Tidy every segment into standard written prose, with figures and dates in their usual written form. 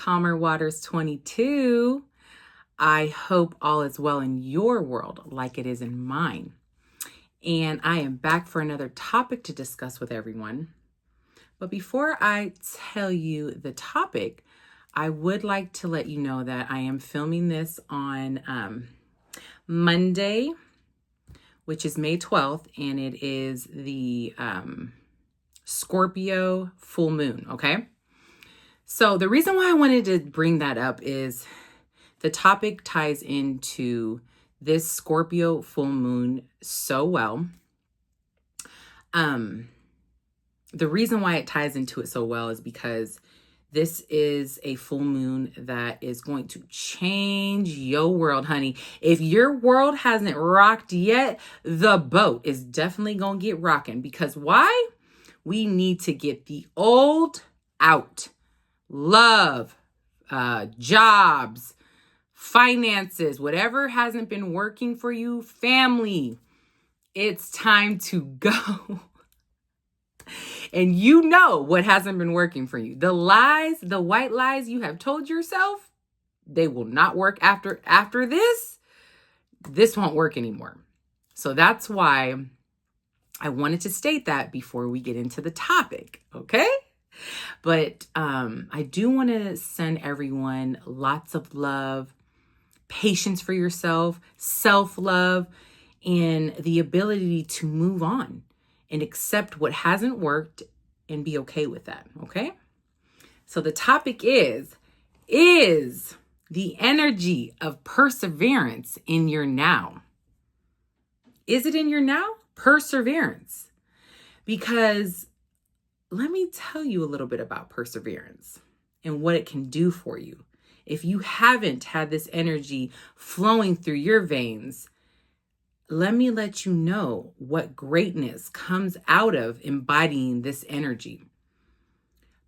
Calmer Waters 22. I hope all is well in your world like it is in mine. And I am back for another topic to discuss with everyone. But before I tell you the topic, I would like to let you know that I am filming this on Monday, which is May 12th, and it is the Scorpio full moon, okay? So the reason why I wanted to bring that up is the topic ties into this Scorpio full moon so well. The reason why it ties into it so well is because this is a full moon that is going to change your world, honey. If your world hasn't rocked yet, the boat is definitely going to get rocking. Because why? We need to get the old out. Love, jobs, finances, whatever hasn't been working for you, family. It's time to go. And you know what hasn't been working for you. The lies, the white lies you have told yourself, they will not work after this. This won't work anymore. So that's why I wanted to state that before we get into the topic, okay? But I do want to send everyone lots of love, patience for yourself, self-love, and the ability to move on and accept what hasn't worked and be okay with that, okay? So the topic is the energy of perseverance in your now? Is it in your now? Perseverance. Because let me tell you a little bit about perseverance and what it can do for you. If you haven't had this energy flowing through your veins, let me let you know what greatness comes out of embodying this energy.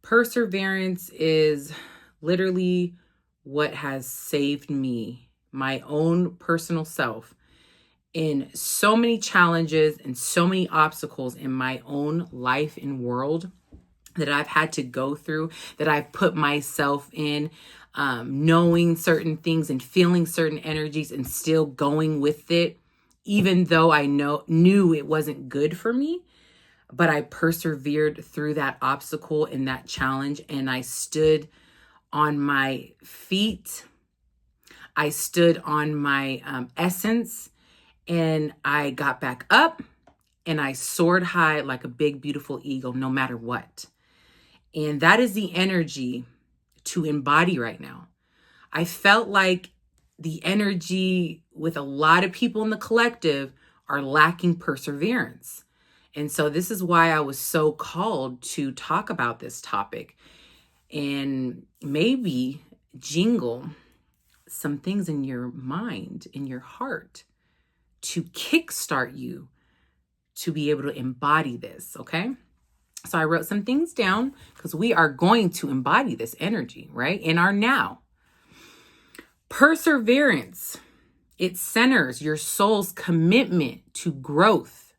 Perseverance is literally what has saved me, my own personal self, in so many challenges and so many obstacles in my own life and world that I've had to go through, that I've put myself in, knowing certain things and feeling certain energies and still going with it, even though I knew it wasn't good for me. But I persevered through that obstacle and that challenge, and I stood on my feet. I stood on my essence, and I got back up, and I soared high like a big, beautiful eagle, no matter what. And that is the energy to embody right now. I felt like the energy with a lot of people in the collective are lacking perseverance. And so this is why I was so called to talk about this topic and maybe jingle some things in your mind, in your heart, to kickstart you to be able to embody this, okay? So I wrote some things down because we are going to embody this energy, right? In our now. Perseverance. It centers your soul's commitment to growth,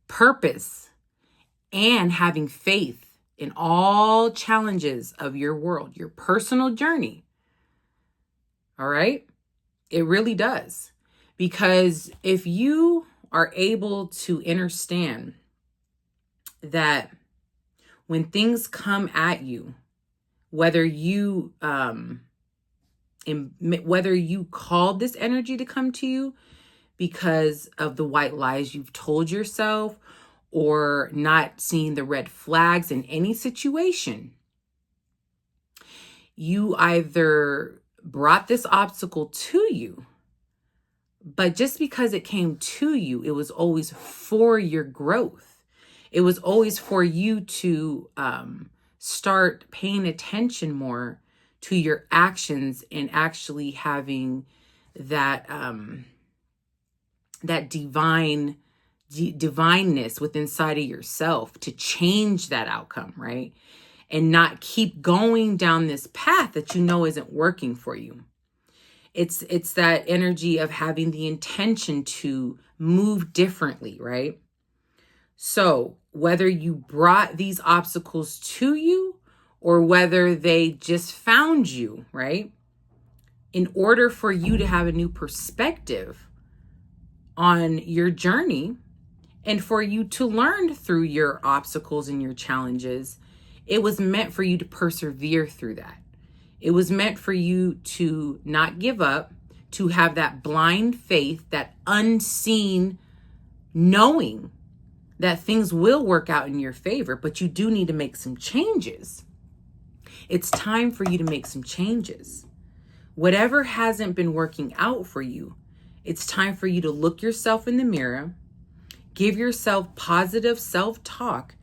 purpose, and having faith in all challenges of your world, your personal journey. All right? It really does. Because if you are able to understand that when things come at you, whether you called this energy to come to you because of the white lies you've told yourself or not seeing the red flags in any situation, you either brought this obstacle to you, but just because it came to you, it was always for your growth. It was always for you to start paying attention more to your actions and actually having that that divineness within inside of yourself to change that outcome, right? And not keep going down this path that you know isn't working for you. It's that energy of having the intention to move differently, right? So whether you brought these obstacles to you or whether they just found you, right? In order for you to have a new perspective on your journey and for you to learn through your obstacles and your challenges, it was meant for you to persevere through that. It was meant for you to not give up, to have that blind faith, that unseen knowing that things will work out in your favor, but you do need to make some changes. It's time for you to make some changes. Whatever hasn't been working out for you, it's time for you to look yourself in the mirror, give yourself positive self-talk,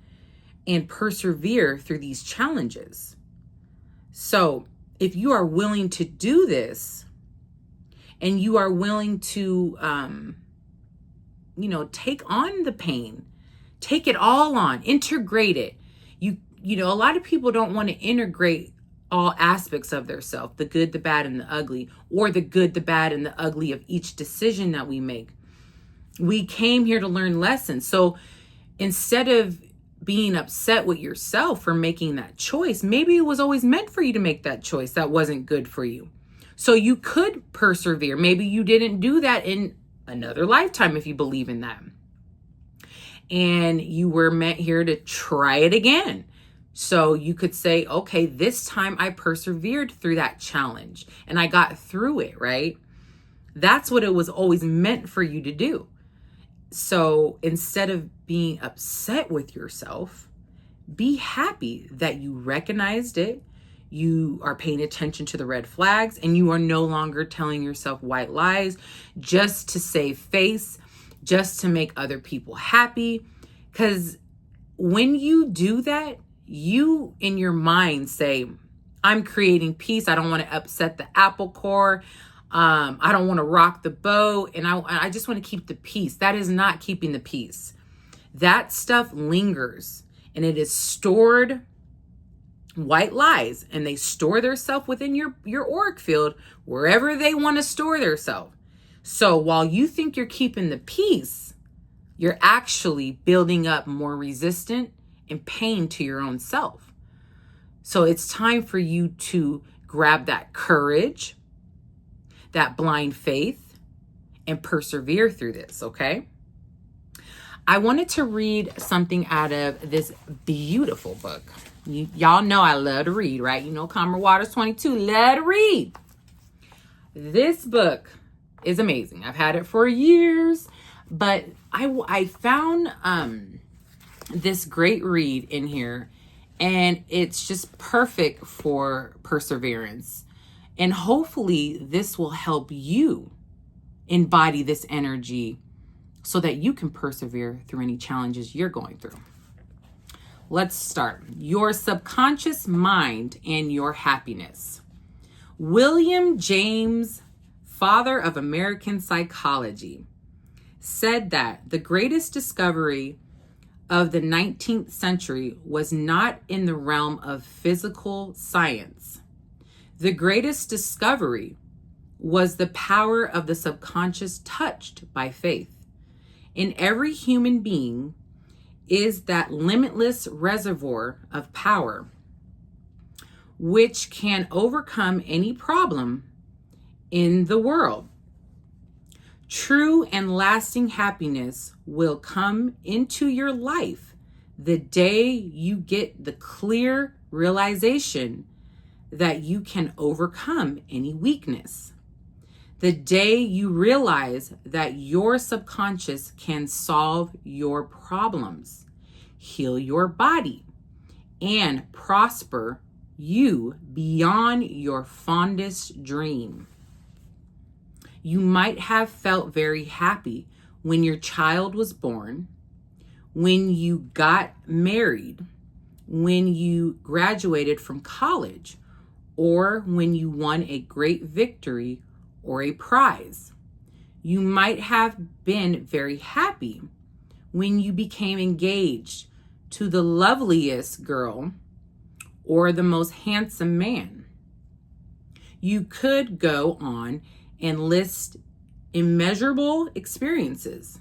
and persevere through these challenges. So if you are willing to do this, and you are willing to, take on the pain, take it all on, integrate it. A lot of people don't want to integrate all aspects of their self, the good, the bad, and the ugly, or the good, the bad, and the ugly of each decision that we make. We came here to learn lessons. So instead of being upset with yourself for making that choice, maybe it was always meant for you to make that choice that wasn't good for you. So you could persevere. Maybe you didn't do that in another lifetime, if you believe in that. And you were meant here to try it again. So you could say, okay, this time I persevered through that challenge and I got through it, right? That's what it was always meant for you to do. So instead of being upset with yourself, be happy that you recognized it. You are paying attention to the red flags, and you are no longer telling yourself white lies just to save face, just to make other people happy. Because when you do that, you in your mind say, I'm creating peace. I don't want to upset the apple core. I don't want to rock the boat. And I just want to keep the peace. That is not keeping the peace. That stuff lingers, and it is stored white lies, and they store theirself within your auric field, wherever they want to store theirself. So while you think you're keeping the peace, you're actually building up more resistance and pain to your own self. So it's time for you to grab that courage, that blind faith, and persevere through this, okay? I wanted to read something out of this beautiful book. Y'all know I love to read, right? You know, Calmer Waters 22, love to read. This book is amazing. I've had it for years, but I found this great read in here, and it's just perfect for perseverance. And hopefully this will help you embody this energy so that you can persevere through any challenges you're going through. Let's start. Your subconscious mind and your happiness. William James, father of American psychology, said that the greatest discovery of the 19th century was not in the realm of physical science. The greatest discovery was the power of the subconscious touched by faith. In every human being is that limitless reservoir of power which can overcome any problem in the world. True and lasting happiness will come into your life the day you get the clear realization that you can overcome any weakness. The day you realize that your subconscious can solve your problems, heal your body, and prosper you beyond your fondest dream. You might have felt very happy when your child was born, when you got married, when you graduated from college, or when you won a great victory or a prize. You might have been very happy when you became engaged to the loveliest girl or the most handsome man. You could go on and list immeasurable experiences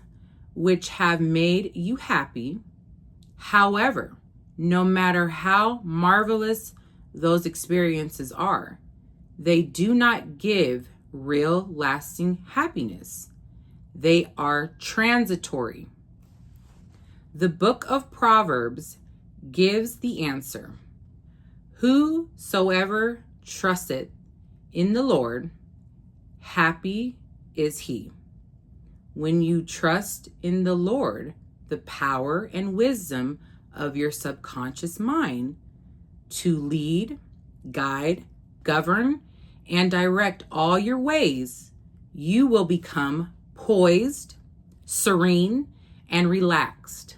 which have made you happy. However, no matter how marvelous those experiences are. They do not give real lasting happiness. They are transitory. The book of Proverbs gives the answer. Whosoever trusteth in the Lord, happy is he. When you trust in the Lord, the power and wisdom of your subconscious mind to lead, guide, govern, and direct all your ways, you will become poised, serene, and relaxed.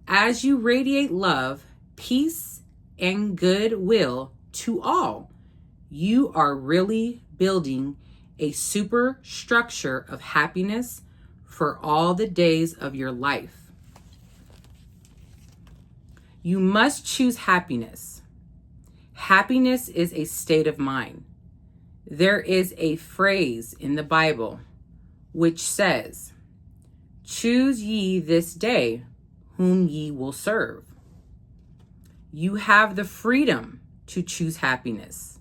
As you radiate love, peace, and goodwill to all, you are really building a superstructure of happiness for all the days of your life. You must choose happiness. Happiness is a state of mind. There is a phrase in the Bible which says, "Choose ye this day whom ye will serve." You have the freedom to choose happiness.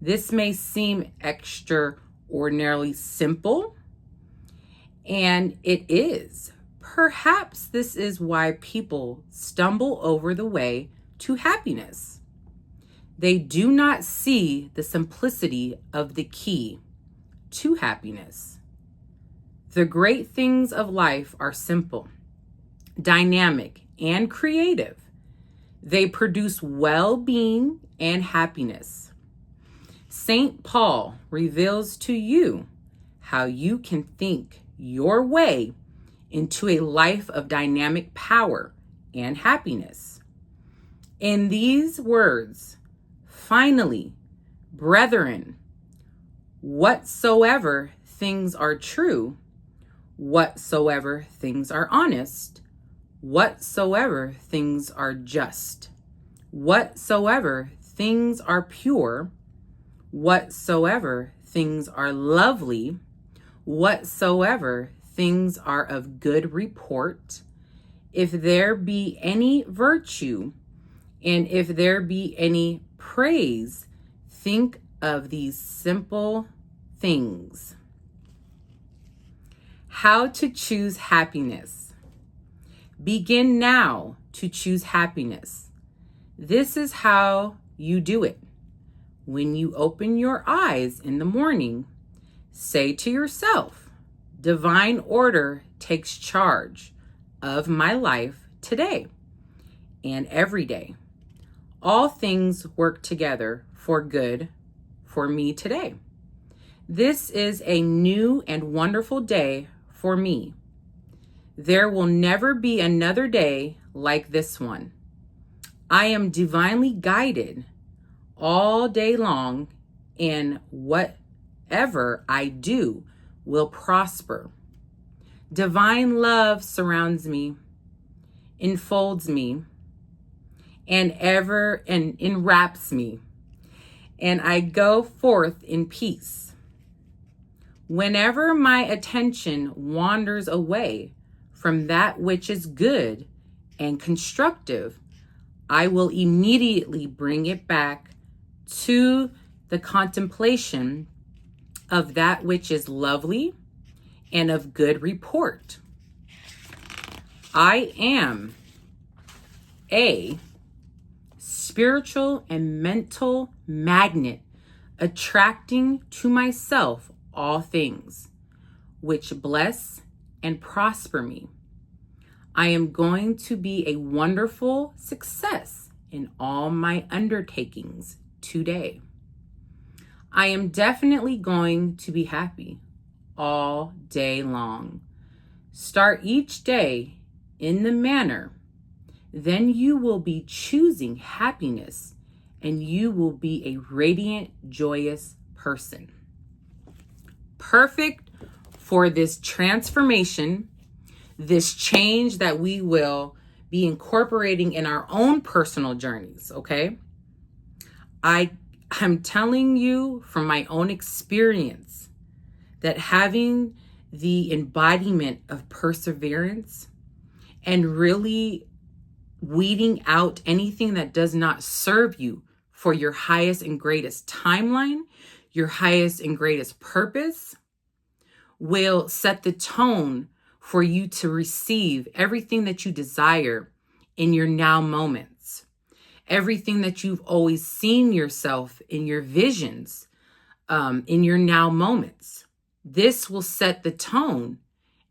This may seem extraordinarily simple, and it is. Perhaps this is why people stumble over the way to happiness. They do not see the simplicity of the key to happiness. The great things of life are simple, dynamic, and creative. They produce well-being and happiness. St. Paul reveals to you how you can think your way into a life of dynamic power and happiness. In these words, finally, brethren, whatsoever things are true, whatsoever things are honest, whatsoever things are just, whatsoever things are pure, whatsoever things are lovely, whatsoever things are of good report, if there be any virtue, and if there be any praise, think of these simple things. How to choose happiness. Begin now to choose happiness. This is how you do it. When you open your eyes in the morning, say to yourself, divine order takes charge of my life today and every day. All things work together for good for me today. This is a new and wonderful day for me. There will never be another day like this one. I am divinely guided all day long, and whatever I do will prosper. Divine love surrounds me, enfolds me, and enwraps me, and I go forth in peace. Whenever my attention wanders away from that which is good and constructive, I will immediately bring it back to the contemplation of that which is lovely and of good report. I am a spiritual and mental magnet, attracting to myself all things which bless and prosper me. I am going to be a wonderful success in all my undertakings today. I am definitely going to be happy all day long. Start each day in the manner, then you will be choosing happiness and you will be a radiant, joyous person. Perfect for this transformation, this change that we will be incorporating in our own personal journeys, okay? I'm telling you from my own experience that having the embodiment of perseverance and really weeding out anything that does not serve you for your highest and greatest timeline, your highest and greatest purpose, will set the tone for you to receive everything that you desire in your now moments. Everything that you've always seen yourself in your visions, in your now moments. This will set the tone,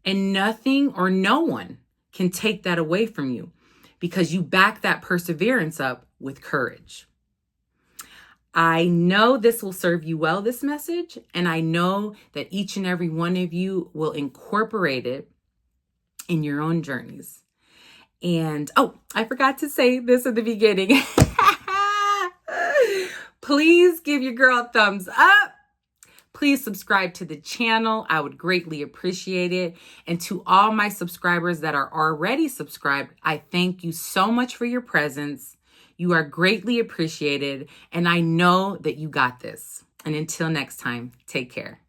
and nothing or no one can take that away from you because you back that perseverance up with courage. I know this will serve you well, this message, and I know that each and every one of you will incorporate it in your own journeys. And, oh, I forgot to say this at the beginning. Please give your girl a thumbs up. Please subscribe to the channel. I would greatly appreciate it. And to all my subscribers that are already subscribed, I thank you so much for your presence. You are greatly appreciated, and I know that you got this. And until next time, take care.